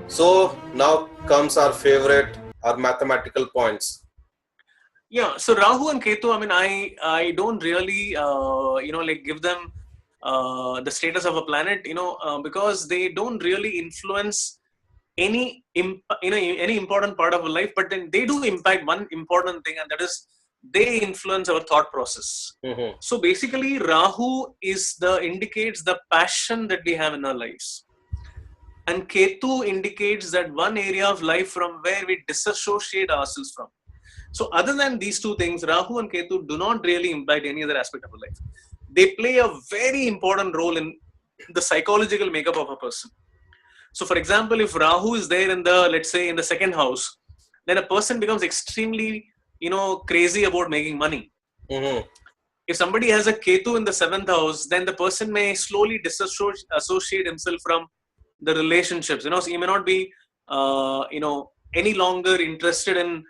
So now comes our favorite, our mathematical points. Yeah, so Rahu and Ketu, I mean, I don't really, like give them the status of a planet, because they don't really influence any important part of our life, but then they do impact one important thing, and that is they influence our thought process. Mm-hmm. So basically, Rahu indicates the passion that we have in our lives, and Ketu indicates that one area of life from where we disassociate ourselves from. So other than these two things, Rahu and Ketu do not really impact any other aspect of our life. They play a very important role in the psychological makeup of a person. So for example, if Rahu is there let's say in the second house, then a person becomes extremely, crazy about making money. Mm-hmm. If somebody has a Ketu in the seventh house, then the person may slowly disassociate himself from the relationships. So he may not be, any longer interested in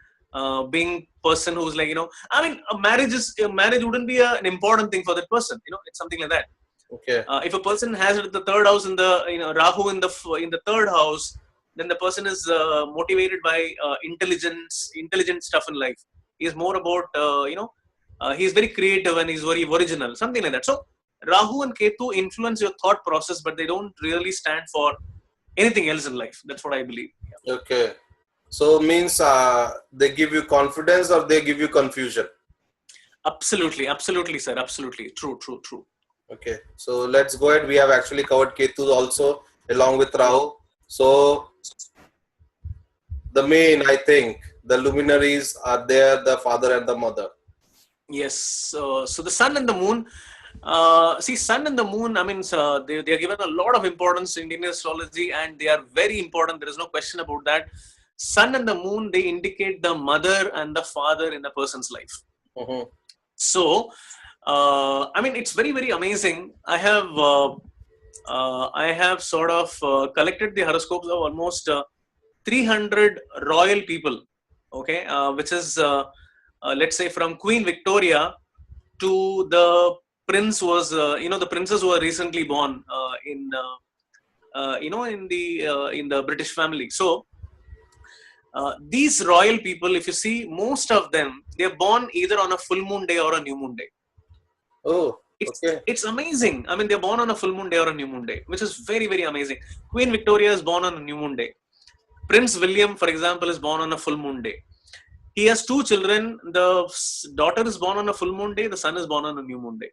being person who's like, I mean, a marriage wouldn't be an important thing for that person. It's something like that. Okay. If a person has the third house in the, Rahu in the third house, then the person is motivated by intelligent stuff in life. He's more about, he's very creative and he's very original, something like that. So Rahu and Ketu influence your thought process, but they don't really stand for anything else in life. That's what I believe. Yeah. Okay. So means they give you confidence or they give you confusion. Absolutely, sir. Absolutely. True. Okay. So let's go ahead. We have actually covered Ketu also along with Rahu. So the main, I think, the luminaries are there, the father and the mother. Yes. So the sun and the moon. Sun and the moon, I mean, they are given a lot of importance in Indian astrology, and they are very important. There is no question about that. Sun and the moon, they indicate the mother and the father in a person's life. Mm-hmm. So, I mean, it's very, very amazing. I have sort of collected the horoscopes of almost 300 royal people. Okay, which is let's say from Queen Victoria to the prince was, the princes who were recently born in the British family. So these royal people, if you see, most of them, they're born either on a full moon day or a new moon day. Oh, okay. It's amazing. I mean, they're born on a full moon day or a new moon day, which is very, very amazing. Queen Victoria is born on a new moon day. Prince William, for example, is born on a full moon day. He has two children. The daughter is born on a full moon day. The son is born on a new moon day.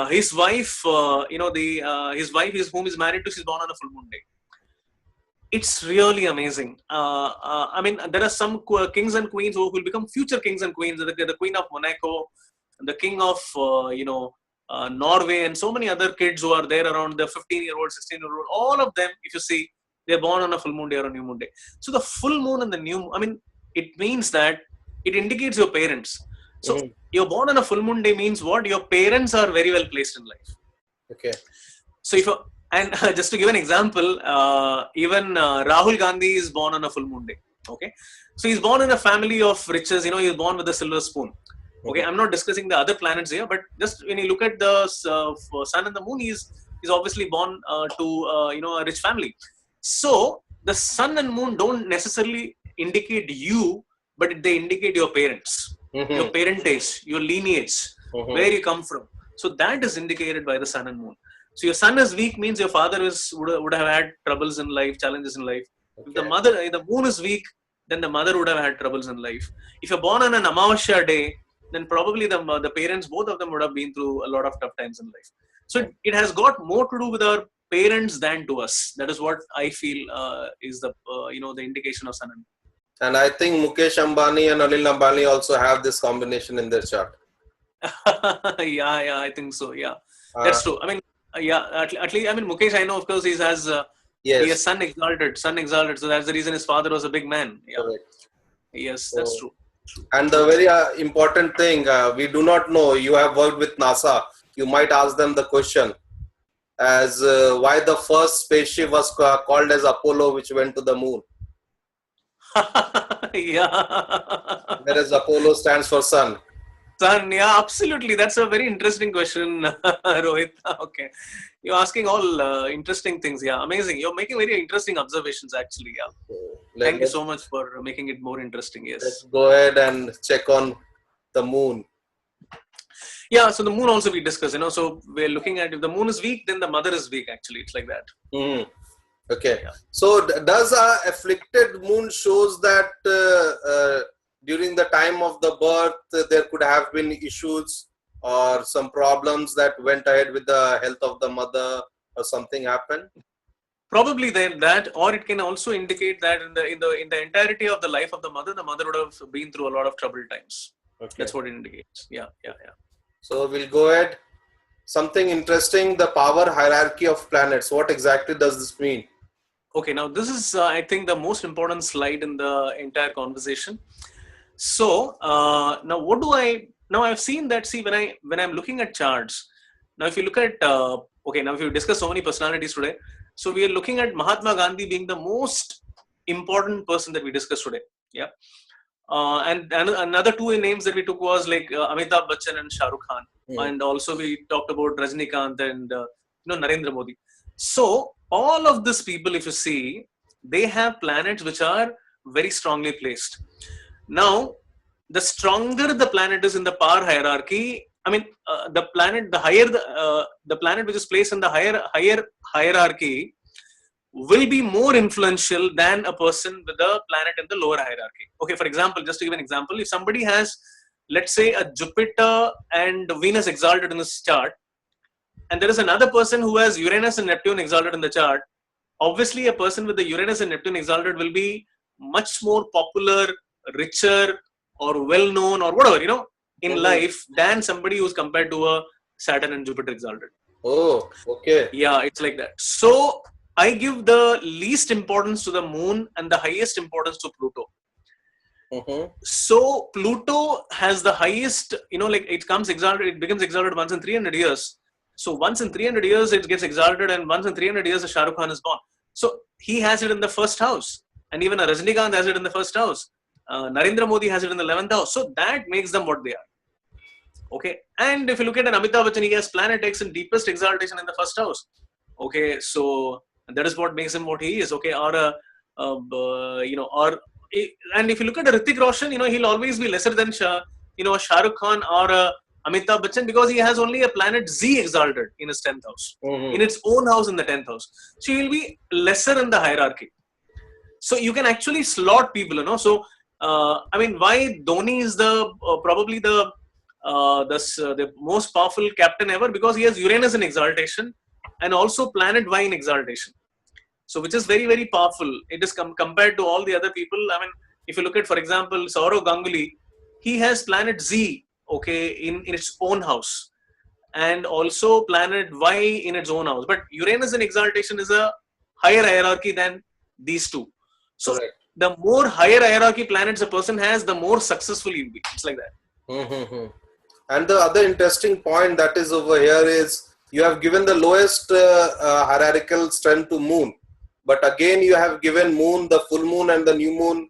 His wife, his wife is whom he's married to, she's born on a full moon day. It's really amazing. I mean, there are some kings and queens who will become future kings and queens. The Queen of Monaco, the King of, Norway, and so many other kids who are there around the 15-year-old, 16-year-old. All of them, if you see, they're born on a full moon day or a new moon day. So the full moon and the new, I mean, it means that it indicates your parents. So you're born on a full moon day means what? Your parents are very well placed in life. Okay. So just to give an example, even Rahul Gandhi is born on a full moon day. Okay. So he's born in a family of riches. He's born with a silver spoon. Okay. I'm not discussing the other planets here, but just when you look at the sun and the moon, he's obviously born to a rich family. So the sun and moon don't necessarily indicate you, but they indicate your parents, your parentage, your lineage, where you come from. So that is indicated by the sun and moon. So your sun is weak means your father would have had troubles in life, challenges in life. Okay. If the moon is weak, then the mother would have had troubles in life. If you're born on an Amavasya day, then probably the parents, both of them, would have been through a lot of tough times in life. So it has got more to do with our parents than to us. That is what I feel is the the indication of sun and moon. And I think Mukesh Ambani and Anil Ambani also have this combination in their chart. Yeah, I think so. Yeah, that's true. I mean, at least, I mean, Mukesh, I know, of course, he has sun exalted. So that's the reason his father was a big man. Yeah. Correct. Yes, that's true. And the very important thing, we do not know, you have worked with NASA. You might ask them the question as why the first spaceship was called as Apollo, which went to the moon. Yeah. whereas Apollo stands for sun. Sun, yeah, absolutely. That's a very interesting question, Rohit. Okay. You're asking all interesting things. Yeah, amazing. You're making very interesting observations, actually. Yeah. So Thank you so much for making it more interesting. let's Yes. go ahead and check on the moon. Yeah. So the moon also we discussed, so we're looking at if the moon is weak, then the mother is weak, actually. It's like that. Mhm. Okay. Yeah. So does a afflicted moon shows that during the time of the birth there could have been issues or some problems that went ahead with the health of the mother or something happened? Probably then that, or it can also indicate that in the entirety of the life of the mother would have been through a lot of troubled times. Okay. That's what it indicates. Yeah. Yeah. Yeah. So we'll go ahead. Something interesting, the power hierarchy of planets. What exactly does this mean? Okay, now this is, I think, the most important slide in the entire conversation. So now, what do I? Now I've seen that. See, when I'm looking at charts, now if you look at, okay, now if you discuss so many personalities today, so we are looking at Mahatma Gandhi being the most important person that we discussed today. Yeah, and another two names that we took was like Amitabh Bachchan and Shah Rukh Khan, and also we talked about Rajnikant and Narendra Modi. So all of these people, if you see, they have planets which are very strongly placed. Now, the stronger the planet is in the power hierarchy, I mean, the planet which is placed in the higher hierarchy will be more influential than a person with a planet in the lower hierarchy. Okay, for example, just to give an example, if somebody has, let's say, a Jupiter and Venus exalted in this chart, and there is another person who has Uranus and Neptune exalted in the chart, obviously a person with the Uranus and Neptune exalted will be much more popular, richer, or well known, or whatever, in Mhm. life than somebody who's compared to a Saturn and Jupiter exalted. Oh, okay. Yeah, it's like that. So I give the least importance to the moon and the highest importance to Pluto. Mm-hmm. So Pluto has the highest, like it becomes exalted once in 300 years. So once in 300 years it gets exalted, and once in 300 years the Shah Rukh Khan is born. So he has it in the first house, and even a Rajnikant has it in the first house. Narendra Modi has it in the 11th house. So that makes them what they are. Okay, and if you look at an Amitabh Bachchan, he has planet X in deepest exaltation in the first house. Okay, so that is what makes him what he is. Okay, or and if you look at a Hrithik Roshan, he'll always be lesser than Shah Rukh Khan or Amitabh Bachchan, because he has only a planet Z exalted in his 10th house, in Mm-hmm. its own house in the 10th house. So he'll be lesser in the hierarchy. So you can actually slot people. So I mean, why Dhoni is the probably the most powerful captain ever, because he has Uranus in exaltation and also planet Y in exaltation. So which is very, very powerful. It is compared to all the other people. I mean, if you look at, for example, Saurav Ganguly, he has planet Z, okay, in its own house, and also planet Y in its own house. But Uranus in exaltation is a higher hierarchy than these two. So Correct. the more higher hierarchy planets a person has, the more successful he'll be. It's like that. Mm-hmm. And the other interesting point that is over here is you have given the lowest hierarchical strength to moon, but again you have given moon, the full moon and the new moon,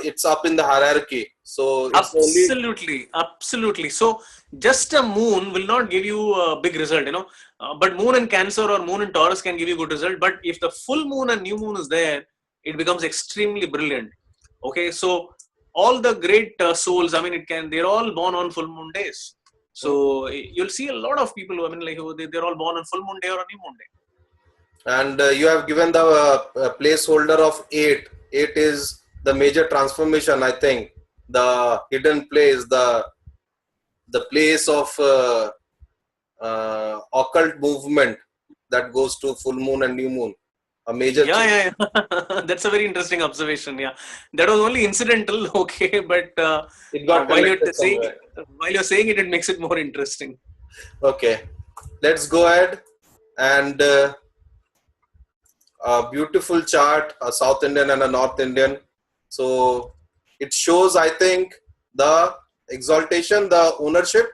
it's up in the hierarchy. So it's only Absolutely. So just a moon will not give you a big result. But moon in Cancer or moon in Taurus can give you good result. But if the full moon and new moon is there, it becomes extremely brilliant. Okay, so all the great souls, I mean, they're all born on full moon days. So you'll see a lot of people, I mean, like they're all born on full moon day or a new moon day. and you have given the placeholder of 8. 8 is the major transformation, I think, the hidden place, the place of occult movement that goes to full moon and new moon, a major change. Yeah. That's a very interesting observation. Yeah, that was only incidental. Okay, but It got while connected somewhere. you're saying it, it makes it more interesting. Okay, let's go ahead and a beautiful chart, a South Indian and a North Indian. So it shows, I think, the exaltation, the ownership.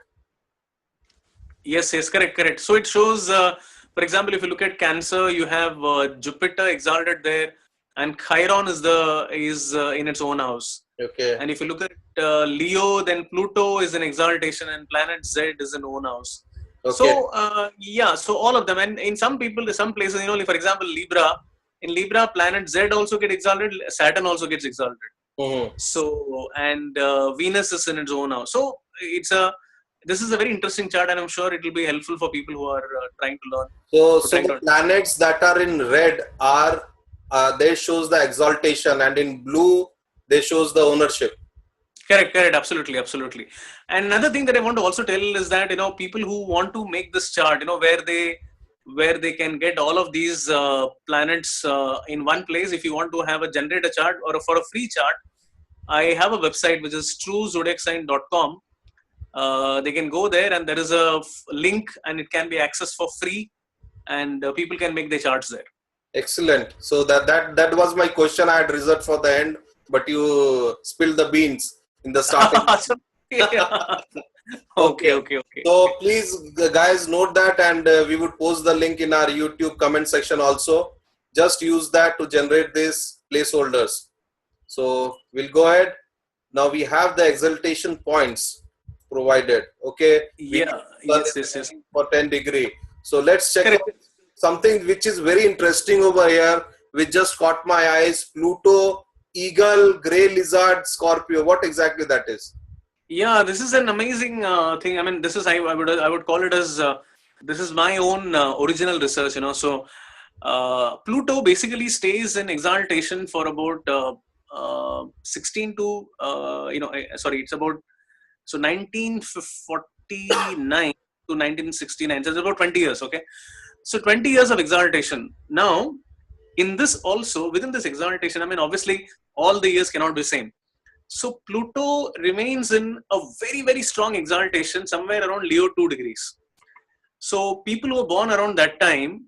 Yes, correct. So it shows, for example, if you look at Cancer, you have Jupiter exalted there, and Chiron is in its own house. Okay. And if you look at Leo, then Pluto is in exaltation, and planet Z is in own house. Okay. So so all of them, and in some places, like for example, Libra. In Libra, planet Z also get exalted. Saturn also gets exalted. Mm-hmm. So and Venus is in its own house. So this is a very interesting chart, and I'm sure it will be helpful for people who are trying to learn. So the planets that are in red are they shows the exaltation, and in blue they shows the ownership. Correct, absolutely. And another thing that I want to also tell is that people who want to make this chart, where they can get all of these planets in one place. If you want to generate a chart or for a free chart, I have a website which is truezodiacsign.com. They can go there, and there is a link, and it can be accessed for free, and people can make their charts there. Excellent. So that was my question I had reserved for the end, but you spilled the beans in the starting. Okay. So please, guys, note that, and we would post the link in our YouTube comment section also. Just use that to generate these placeholders. So we'll go ahead. Now we have the exaltation points provided. Okay. Yeah. Yes. For 10 degree. So let's check out something which is very interesting over here, which just caught my eyes. Pluto, Eagle, Grey Lizard, Scorpio. What exactly that is? Yeah, this is an amazing thing. I mean, this is I would call it as this is my own original research. So Pluto basically stays in exaltation for about 16 to it's about 1949 to 1969. So it's about 20 years. Okay, so 20 years of exaltation. Now, in this also, within this exaltation, I mean, obviously all the years cannot be same. So Pluto remains in a very, very strong exaltation somewhere around Leo 2 degrees. So people who were born around that time,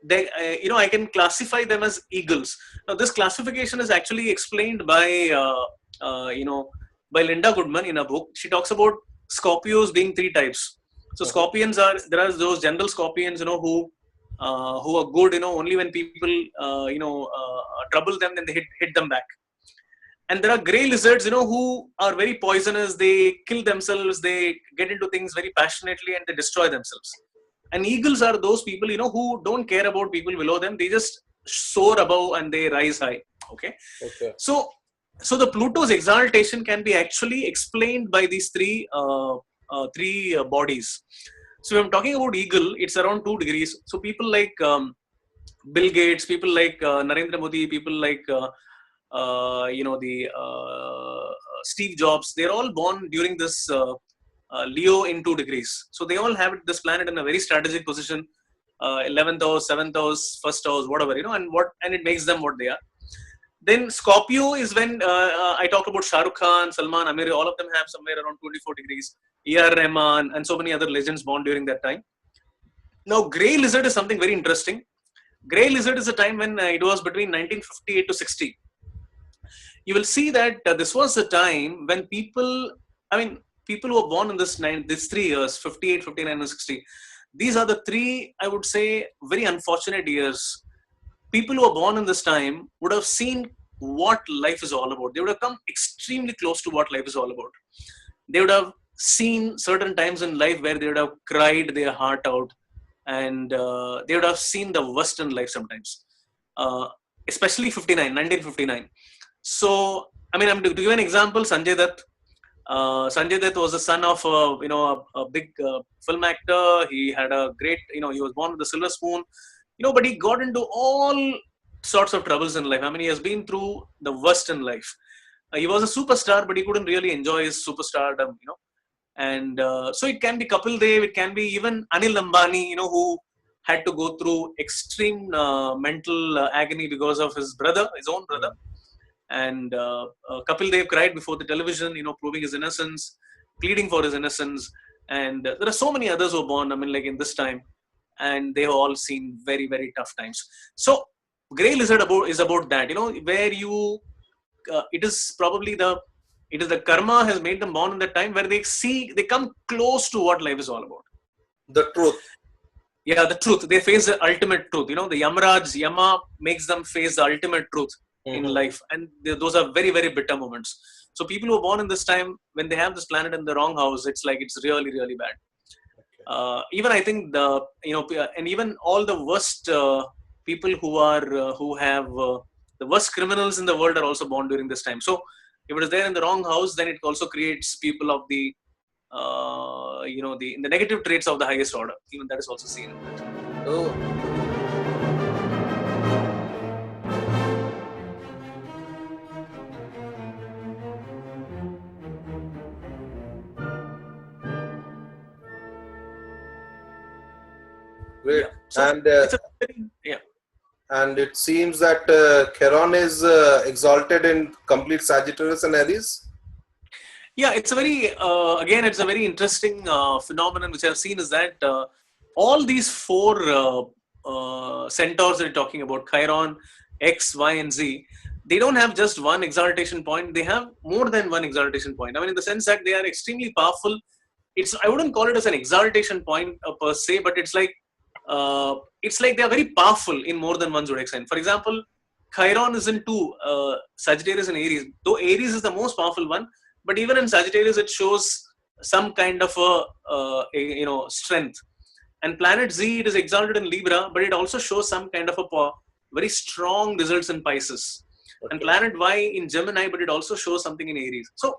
they, I can classify them as eagles. Now this classification is actually explained by, by Linda Goodman in a book. She talks about Scorpios being three types. So Scorpions there are those general Scorpions, who are good, only when people, trouble them, then they hit them back. And there are grey lizards, who are very poisonous. They kill themselves. They get into things very passionately, and they destroy themselves. And eagles are those people, who don't care about people below them. They just soar above and they rise high. Okay. So the Pluto's exaltation can be actually explained by these three bodies. So if I'm talking about eagle, it's around 2 degrees. So people like Bill Gates, people like Narendra Modi, people like Steve Jobs, they're all born during this Leo in 2 degrees. So they all have this planet in a very strategic position, 11th house, 7th house, first house, whatever, and it makes them what they are. Then Scorpio is when I talk about Shah Rukh Khan, Salman, Amir, all of them have somewhere around 24 degrees. E.R. Rahman and so many other legends born during that time. Now, Grey Lizard is something very interesting. Grey Lizard is a time when it was between 1958 to 60. You will see that this was the time when people who were born in these 3 years, 58, 59 and 60, these are the three, I would say, very unfortunate years. People who are born in this time would have seen what life is all about. They would have come extremely close to what life is all about. They would have seen certain times in life where they would have cried their heart out, and they would have seen the worst in life sometimes, especially 1959. So, I mean, I'm to give an example. Sanjay Dutt. Sanjay Dutt was the son of a big film actor. He had a great, he was born with a silver spoon, but he got into all sorts of troubles in life. I mean, he has been through the worst in life. He was a superstar, but he couldn't really enjoy his superstardom, And so it can be Kapil Dev, it can be even Anil Ambani, who had to go through extreme mental agony because of his own brother. And Kapil Dev cried before the television, proving his innocence, pleading for his innocence. And there are so many others who were born, like in this time, and they have all seen very, very tough times. So Grey Lizard is about that, where it is the karma has made them born in that time where they come close to what life is all about. The truth. Yeah, the truth. They face the ultimate truth. The Yama makes them face the ultimate truth in life. And those are very, very bitter moments. So people who are born in this time, when they have this planet in the wrong house, it's like it's really, really bad. Even I think and even all the worst people who have the worst criminals in the world are also born during this time. So if it is there in the wrong house, then it also creates people of the the negative traits of the highest order. Even that is also seen in that. Oh. Great. Yeah. So And yeah. and it seems that Chiron is exalted in complete Sagittarius and Aries. Yeah, it's a very it's a very interesting phenomenon which I've seen is that all these four centaurs that you're talking about, Chiron, X, Y, and Z, they don't have just one exaltation point. They have more than one exaltation point. I mean, in the sense that they are extremely powerful. I wouldn't call it as an exaltation point per se, but it's like they are very powerful in more than one zodiac sign. For example, Chiron is in two, Sagittarius and Aries. Though Aries is the most powerful one, but even in Sagittarius, it shows some kind of a strength. And planet Z, it is exalted in Libra, but it also shows some kind of a very strong results in Pisces. Okay. And planet Y in Gemini, but it also shows something in Aries. So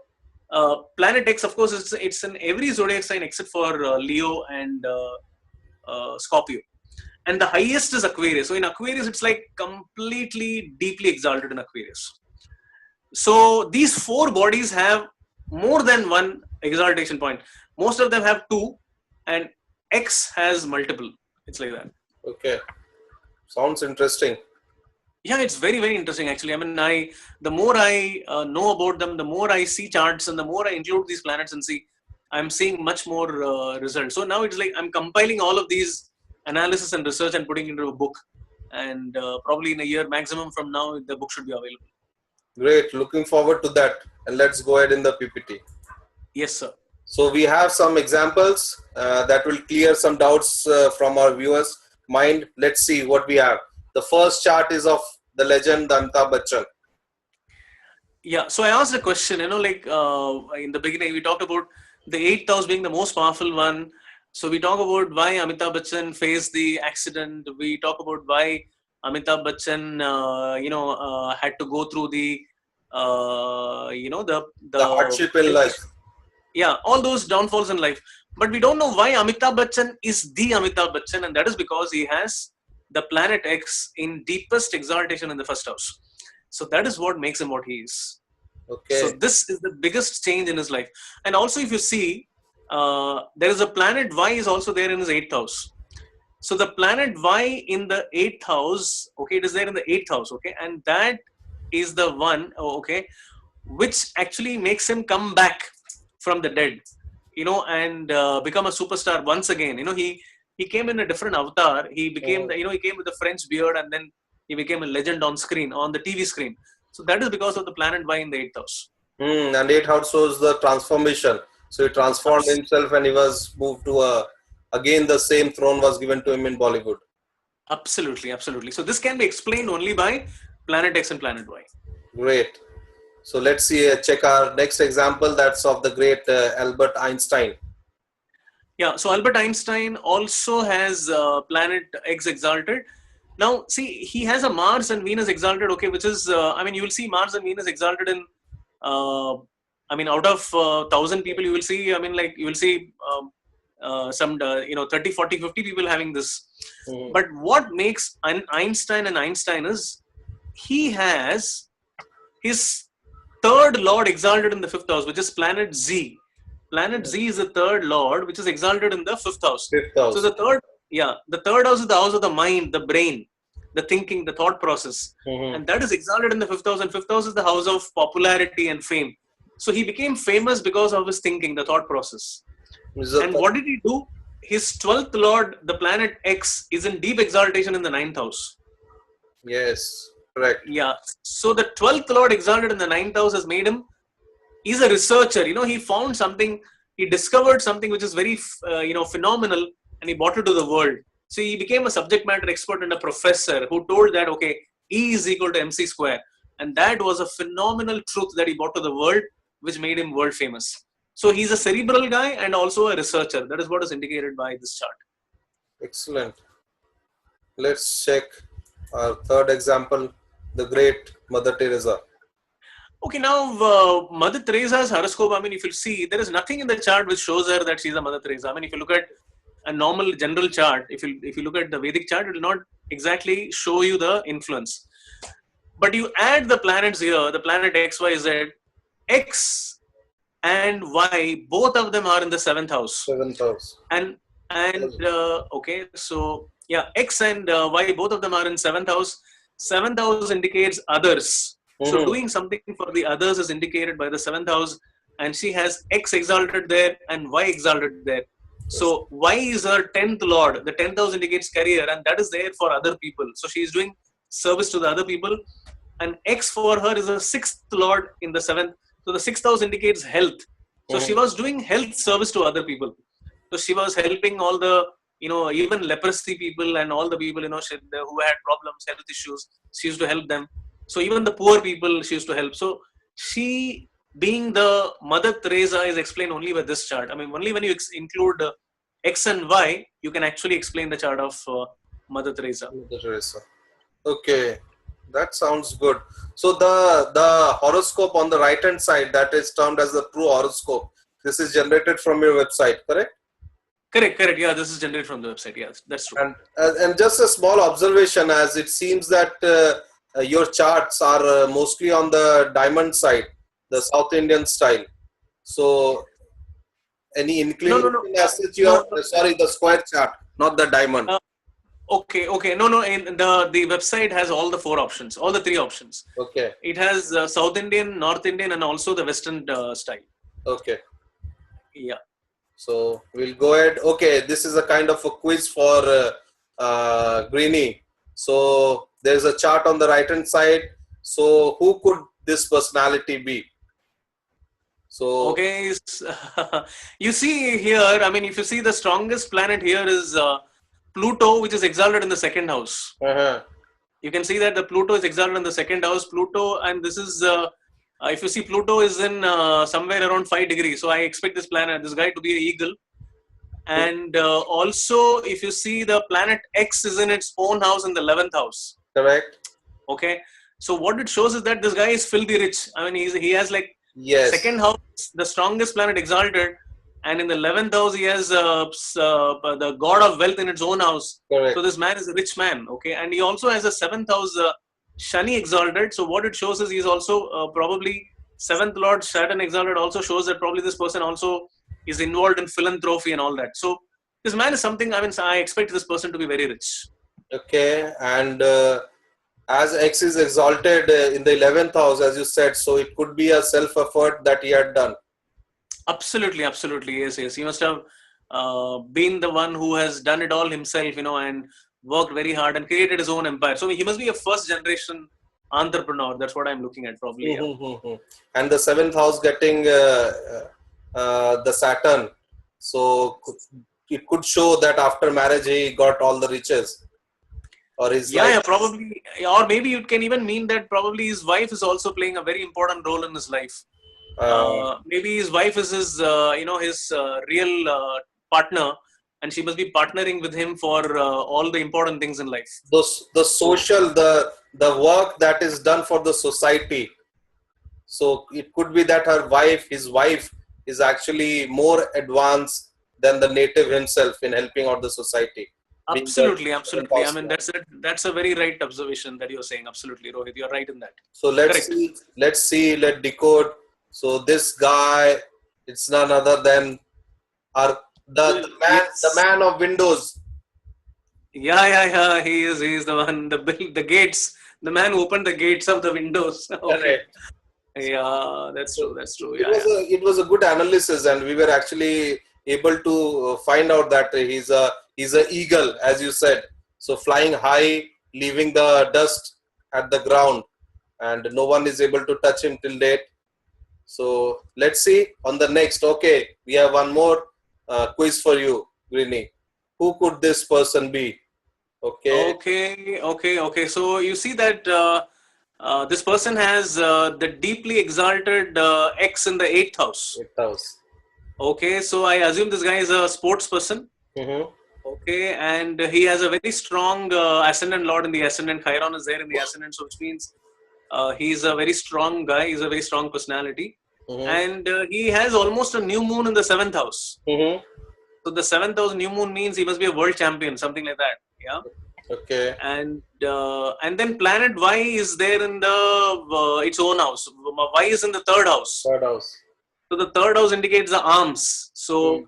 planet X, of course, it's in every zodiac sign except for Leo and Scorpio. And the highest is Aquarius. So in Aquarius, it's like completely deeply exalted in Aquarius. So these four bodies have more than one exaltation point. Most of them have two, and X has multiple. It's like that. Okay. Sounds interesting. Yeah, it's very, very interesting actually. I mean, the more I know about them, the more I see charts and the more I include these planets and see, I'm seeing much more results. So now it's like I'm compiling all of these analysis and research and putting into a book. And probably in a year maximum from now, the book should be available. Great. Looking forward to that. And let's go ahead in the PPT. Yes, sir. So we have some examples that will clear some doubts from our viewers' mind. Let's see what we have. The first chart is of the legend Amitabh Bachchan. Yeah. So I asked a question, in the beginning, we talked about the 8th house being the most powerful one. So we talk about why Amitabh Bachchan faced the accident. We talk about why Amitabh Bachchan, had to go through the hardship in life. Yeah, all those downfalls in life. But we don't know why Amitabh Bachchan is the Amitabh Bachchan, and that is because he has the planet X in deepest exaltation in the first house. So that is what makes him what he is. Okay. So this is the biggest change in his life. And also, if you see, there is a planet Y is also there in his 8th house. So the planet Y in the 8th house, okay, it is there in the 8th house, okay, and that is the one, okay, which actually makes him come back from the dead, and become a superstar once again. He came in a different avatar. He became, he came with a French beard, and then he became a legend on screen, on the TV screen. So that is because of the planet Y in the 8th house. And 8th house shows the transformation. So he transformed himself, and he was moved to again the same throne was given to him in Bollywood. Absolutely, absolutely. So this can be explained only by planet X and planet Y. Great. So let's see, check our next example. That's of the great Albert Einstein. Yeah, so Albert Einstein also has planet X exalted. Now, see, he has a Mars and Venus exalted, okay, which is, you will see Mars and Venus exalted in, out of 1,000 people, you will see, you will see some, 30, 40, 50 people having this. But what makes Einstein an Einstein is, he has his third lord exalted in the 5th house, which is planet Z. Planet Z is the third lord, which is exalted in the 5th house. 5th house. So the third house is the house of the mind, the brain, the thinking, the thought process. And that is exalted in the 5th house. And 5th house is the house of popularity and fame. So he became famous because of his thinking, the thought process. And what did he do? His 12th lord, the planet X, is in deep exaltation in the 9th house. Yes, correct. Yeah. So the 12th lord exalted in the 9th house has made him, he's a researcher. He found something, he discovered something which is very, phenomenal, and he brought it to the world. So he became a subject matter expert and a professor who told that, okay, E is equal to MC square. And that was a phenomenal truth that he brought to the world, which made him world famous. So he's a cerebral guy and also a researcher. That is what is indicated by this chart. Excellent. Let's check our third example, the great Mother Teresa. Okay, now Mother Teresa's horoscope, I mean, if you see, there is nothing in the chart which shows her that she's a Mother Teresa. I mean, if you look at a normal general chart, if you look at the Vedic chart, it will not exactly show you the influence. But you add the planets here, the planet X, Y, Z, X and Y, both of them are in the 7th house. 7th house. Okay, so yeah, X and Y, both of them are in 7th house. 7th house indicates others. So doing something for the others is indicated by the 7th house, and she has X exalted there and Y exalted there. So Y is her 10th lord. The 10th house indicates career, and that is there for other people. So she is doing service to the other people, and X for her is the 6th lord in the 7th. So the 6th house indicates health. So she was doing health service to other people. So she was helping all the, even leprosy people and all the people, who had problems, health issues. She used to help them. So even the poor people she used to help. So she, being the Mother Teresa, is explained only by this chart. I mean, only when you include X and Y, you can actually explain the chart of Mother Teresa. Mother Teresa. Okay, that sounds good. So the horoscope on the right hand side, that is termed as the true horoscope. This is generated from your website, correct? Correct. Yeah, this is generated from the website. Yeah, that's true. And just a small observation, as it seems that your charts are mostly on the diamond side, the South Indian style. So, any inclination as such? Sorry, the square chart, not the diamond. Okay. No. In the website has all the 4 options, all the 3 options. Okay. It has South Indian, North Indian, and also the Western style. Okay. Yeah. So we'll go ahead. Okay, this is a kind of a quiz for Greenie. So there's a chart on the right hand side. So who could this personality be? So okay, you see here, I mean, if you see, the strongest planet here is Pluto, which is exalted in the 2nd house. You can see that the Pluto is exalted in the 2nd house. Pluto, and this is if you see, Pluto is in somewhere around 5 degrees. So I expect this guy to be an eagle. And also, if you see, the planet X is in its own house in the 11th house. Correct. Okay. So what it shows is that this guy is filthy rich. I mean, he has like 2nd house, the strongest planet exalted. And in the 11th house, he has the god of wealth in its own house. Correct. So this man is a rich man. Okay. And he also has a 7th house, Shani exalted. So what it shows is he's also probably 7th lord Saturn exalted also shows that probably this person also is involved in philanthropy and all that. So this man is something, I mean, I expect this person to be very rich. Okay. And as X is exalted in the 11th house, as you said, so it could be a self-effort that he had done. Absolutely. Yes. He must have been the one who has done it all himself, and worked very hard and created his own empire. So he must be a first generation entrepreneur. That's what I'm looking at probably. Yeah. And the 7th house getting the Saturn. So it could show that after marriage he got all the riches. Or his yeah, probably. Or maybe it can even mean that probably his wife is also playing a very important role in his life. Maybe his wife is his, his real partner, and she must be partnering with him for all the important things in life. The social, the work that is done for the society. So it could be that his wife is actually more advanced than the native himself in helping out the society. Absolutely. I mean, that's a very right observation that you're saying. Absolutely, Rohit, you're right in that. So let's decode. So this guy, it's none other than the man of windows. Yeah. He is the one, the gates, the man who opened the gates of the windows. Okay. Yeah, that's true. Yeah, it was a good analysis, and we were actually able to find out that he's a eagle, as you said. So flying high, leaving the dust at the ground, and no one is able to touch him till date. So let's see on the next. Okay, we have one more quiz for you, Greenie. who could this person be? Okay. Okay. So you see that this person has the deeply exalted X in the 8th house. 8th house. Okay, so I assume this guy is a sports person. Mm-hmm. Okay, and he has a very strong ascendant lord in the ascendant. Chiron is there in the ascendant, so which means he's a very strong guy. He's a very strong personality, and he has almost a new moon in the 7th house. Mm-hmm. So the 7th house new moon means he must be a world champion, something like that. Yeah. Okay. And then planet Y is there in the its own house. Y is in the 3rd house. 3rd house. So the 3rd house indicates the arms. So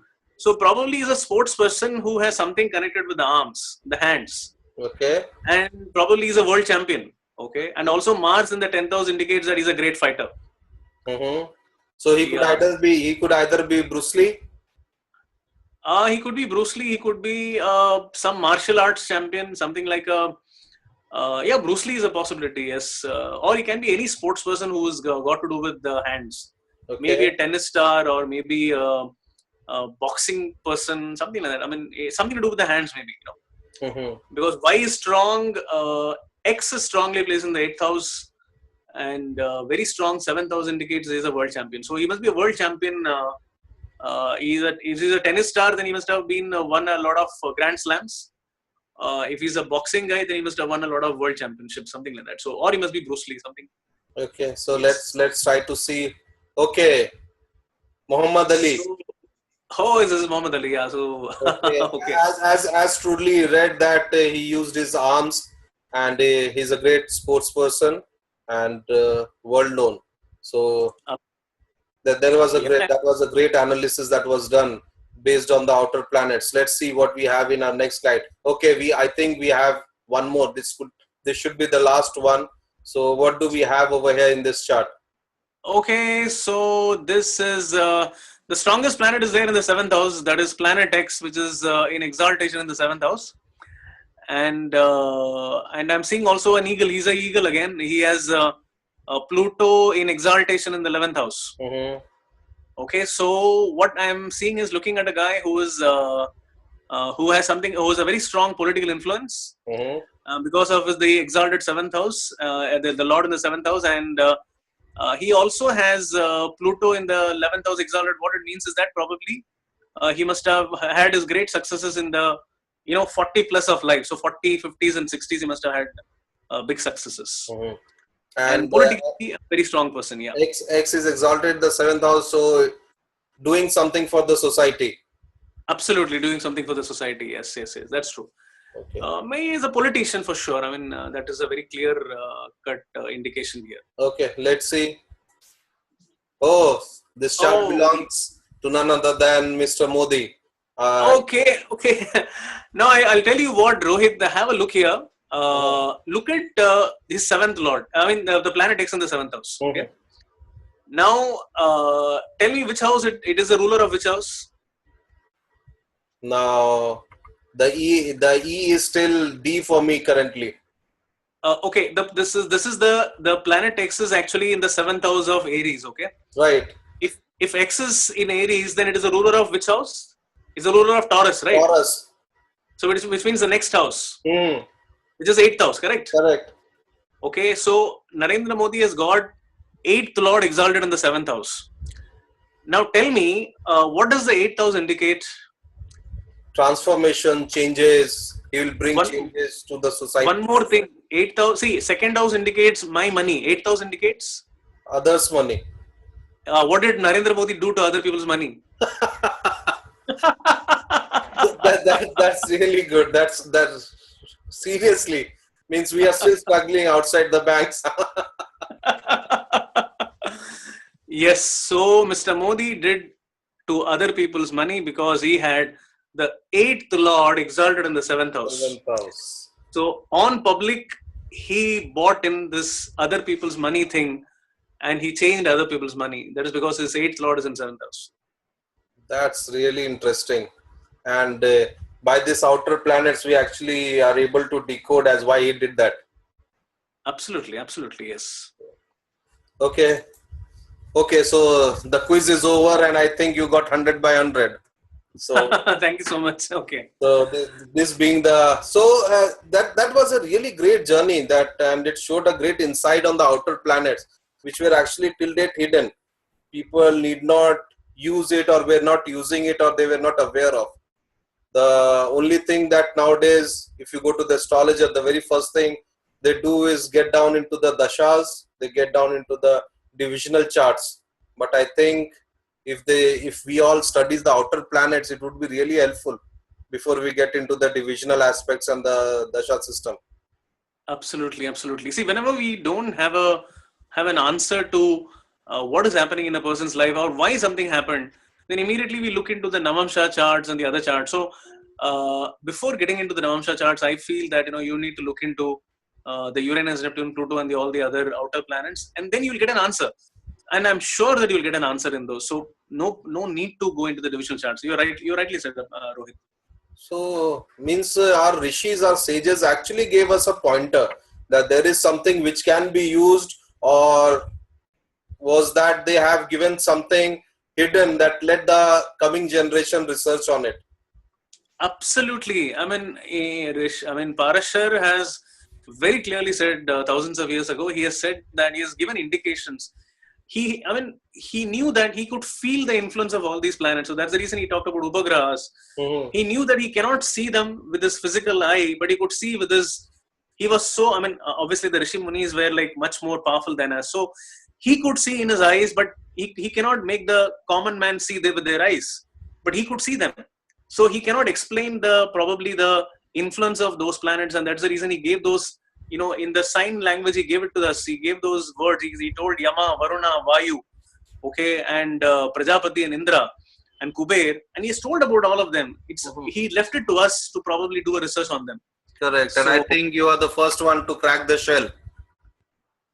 probably is a sports person who has something connected with the arms, the hands. Okay. And probably is a world champion. Okay. And also Mars in the 10th house indicates that he's a great fighter. Mm-hmm. So he could either be Bruce Lee. He could be Bruce Lee. He could be some martial arts champion, something like Bruce Lee is a possibility. Yes, or he can be any sports person who's got to do with the hands. Okay. Maybe a tennis star, or maybe a boxing person, something like that. I mean, something to do with the hands, maybe. Because Y is strong, X is strongly placed in the 8th house, and very strong 7th house indicates he is a world champion. So he must be a world champion. If he's a tennis star, then he must have won a lot of Grand Slams. If he's a boxing guy, then he must have won a lot of world championships, something like that. So, or he must be Bruce Lee, something. Okay, so let's try to see. Okay, Muhammad Ali. This is Muhammad Ali. Yeah. So okay. As truly read that he used his arms, and he's a great sports person and world known. So that was a great analysis that was done based on the outer planets. Let's see what we have in our next slide. Okay, I think we have one more. This should be the last one. So what do we have over here in this chart? Okay, so this is the strongest planet is there in the 7th house. That is planet X, which is in exaltation in the 7th house. And I'm seeing also an eagle. He's an eagle again. He has Pluto in exaltation in the 11th house. Mm-hmm. Okay, so what I'm seeing is looking at a guy who is who has a very strong political influence because of the exalted 7th house, the Lord in the 7th house, and he also has Pluto in the 11th house exalted. What it means is that probably he must have had his great successes in the 40 plus of life. So 40, 50s and 60s he must have had big successes. Mm-hmm. And politically a very strong person. Yeah. X is exalted the 7th house, so doing something for the society. Absolutely, doing something for the society. Yes, that's true. Okay. May is a politician for sure. I mean, that is a very clear cut indication here. Okay, let's see. Oh, this chart belongs to none other than Mr. Modi. Okay. Now I'll tell you what, Rohit. Have a look here. Look at his 7th lord. I mean, the planet X in the 7th house. Okay. Now, tell me which house it is the ruler of which house? Now, the E is still D for me currently. Okay. This is the planet X is actually in the 7th house of Aries. Okay. Right. If X is in Aries, then it is the ruler of which house? It's the ruler of Taurus, right? Taurus. So which means the next house. Which is 8th house, correct? Correct. Okay, so Narendra Modi has got 8th Lord exalted in the 7th house. Now tell me, what does the 8th house indicate? Transformation, changes. He will bring changes to the society. One more thing. 8th house, see, 2nd house indicates my money. 8th house indicates? Others' money. What did Narendra Modi do to other people's money? That's really good. That's seriously means we are still struggling outside the banks. Yes, so Mr. Modi did to other people's money because he had the 8th Lord exalted in the 7th house. 7th house. So on public, he bought in this other people's money thing, and he changed other people's money. That is because his 8th Lord is in 7th house. That's really interesting. And by this outer planets, we actually are able to decode as why he did that. Absolutely, yes. Okay, so the quiz is over, and I think you got 100 by 100. So, Thank you so much. Okay. this being the that was a really great journey, that and it showed a great insight on the outer planets, which were actually till date hidden. People need not use it, or were not using it, or they were not aware of. The only thing that nowadays, if you go to the astrologer, the very first thing they do is get down into the dashas, they get down into the divisional charts. But I think if we all study the outer planets, it would be really helpful before we get into the divisional aspects and the dasha system. Absolutely, absolutely. See, whenever we don't have an answer to what is happening in a person's life or why something happened, then immediately we look into the Navamsha charts and the other charts. So before getting into the Navamsha charts, I feel that you need to look into the Uranus, Neptune, Pluto, and all the other outer planets, and then you'll get an answer. And I'm sure that you'll get an answer in those. So no need to go into the divisional charts. You're right. You rightly said, Rohit. So means our rishis, our sages actually gave us a pointer that there is something which can be used, or was that they have given something hidden that let the coming generation research on it? Absolutely. I mean, Parashar has very clearly said thousands of years ago. He has said that he has given indications. He knew that he could feel the influence of all these planets. So that's the reason he talked about upagrahas. Mm-hmm. He knew that he cannot see them with his physical eye, but he could see with his. He was so. Obviously the Rishi Munis were like much more powerful than us. So he could see in his eyes, but he cannot make the common man see them with their eyes. But he could see them. So he cannot explain probably the influence of those planets, and that's the reason he gave those. In the sign language, he gave it to us. He gave those words. He told Yama, Varuna, Vayu, okay, and Prajapati and Indra and Kuber, and he has told about all of them. He left it to us to probably do a research on them. Correct, and I think you are the first one to crack the shell.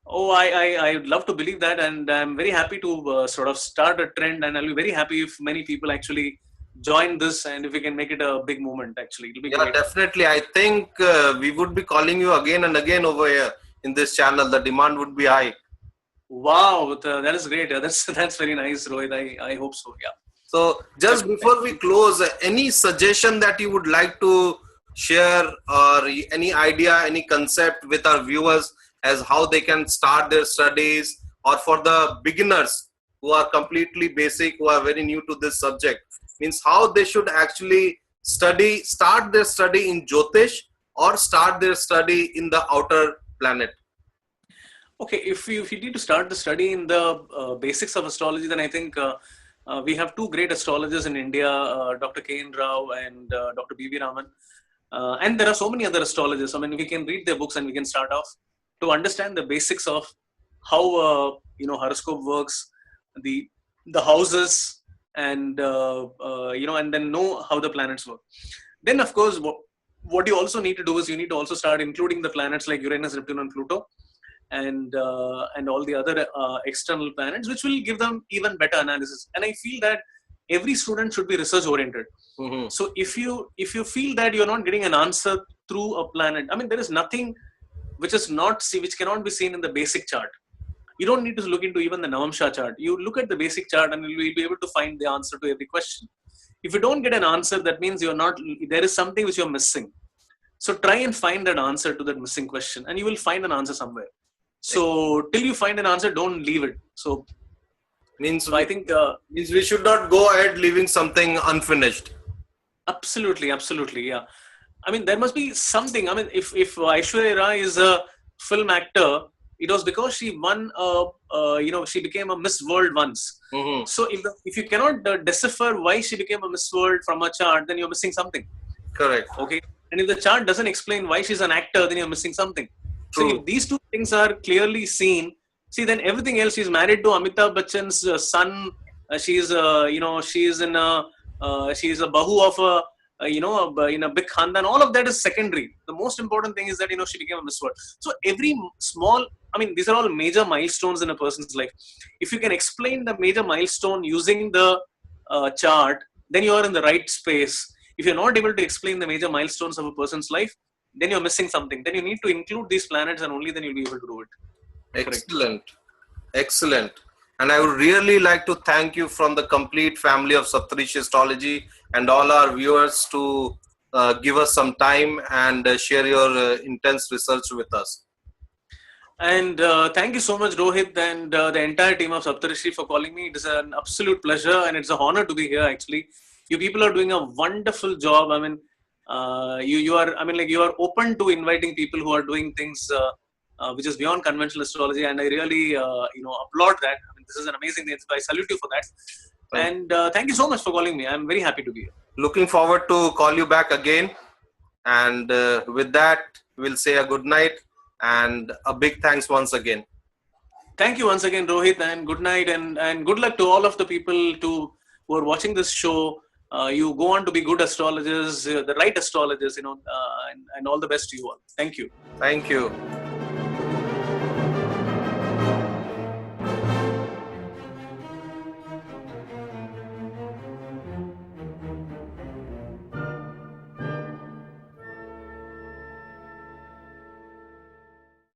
Oh, I would love to believe that, and I'm very happy to sort of start a trend, and I'll be very happy if many people actually join this, and if we can make it a big movement. Actually, it'll be great. Definitely. I think we would be calling you again and again over here in this channel. The demand would be high. Wow, that is great. That's very nice, Rohit. I hope so. Yeah. So just before we close, any suggestion that you would like to share, or any idea, any concept with our viewers as how they can start their studies, or for the beginners who are completely basic, who are very new to this subject, means how they should actually start their study in Jyotish, or start their study in the outer planet? Okay, if you need to start the study in the basics of astrology, then I think we have two great astrologers in India, Dr. K.N. Rao and Dr. B.V. Raman. And there are so many other astrologers. We can read their books and we can start off to understand the basics of how horoscope works, the houses, and and then know how the planets work. Then, of course, what you also need to do is you need to also start including the planets like Uranus, Neptune, and Pluto, and all the other external planets, which will give them even better analysis. And I feel that every student should be research oriented. Mm-hmm. So if you feel that you're not getting an answer through a planet, there is nothing which cannot be seen in the basic chart. You don't need to look into even the Navamsha chart. You look at the basic chart and you will be able to find the answer to every question. If you don't get an answer, that means there is something which you're missing. So try and find an answer to that missing question, and you will find an answer somewhere. So till you find an answer, don't leave it. I think means we should not go ahead leaving something unfinished. Absolutely, yeah. There must be something. If Aishwarya Rai is a film actor, it was because she won. She became a Miss World once. Mm-hmm. So if you cannot decipher why she became a Miss World from a chart, then you're missing something. Correct. Okay. And if the chart doesn't explain why she's an actor, then you're missing something. True. So if these two things are clearly seen, then everything else. She's married to Amitabh Bachchan's son. She's a bahu of in a big khandan. All of that is secondary. The most important thing is that she became a Miss World. So every small, these are all major milestones in a person's life. If you can explain the major milestone using the chart, then you are in the right space. If you're not able to explain the major milestones of a person's life, then you're missing something. Then you need to include these planets, and only then you'll be able to do it. Excellent. Excellent. And I would really like to thank you from the complete family of Saptarishis Astrology and all our viewers to give us some time and share your intense research with us. And thank you so much, Rohit, and the entire team of Saptarishi for calling me. It is an absolute pleasure and it's an honor to be here. Actually, you people are doing a wonderful job. I mean, you are. I mean, like, you are open to inviting people who are doing things which is beyond conventional astrology, and I really applaud that. I mean, this is an amazing thing. I salute you for that. And thank you so much for calling me. I'm very happy to be here. Looking forward to call you back again. And with that, we'll say a good night and a big thanks once again. Thank you once again, Rohit, and good night, and good luck to all of the people who are watching this show. You go on to be good astrologers, the right astrologers, and all the best to you all. Thank you. Thank you.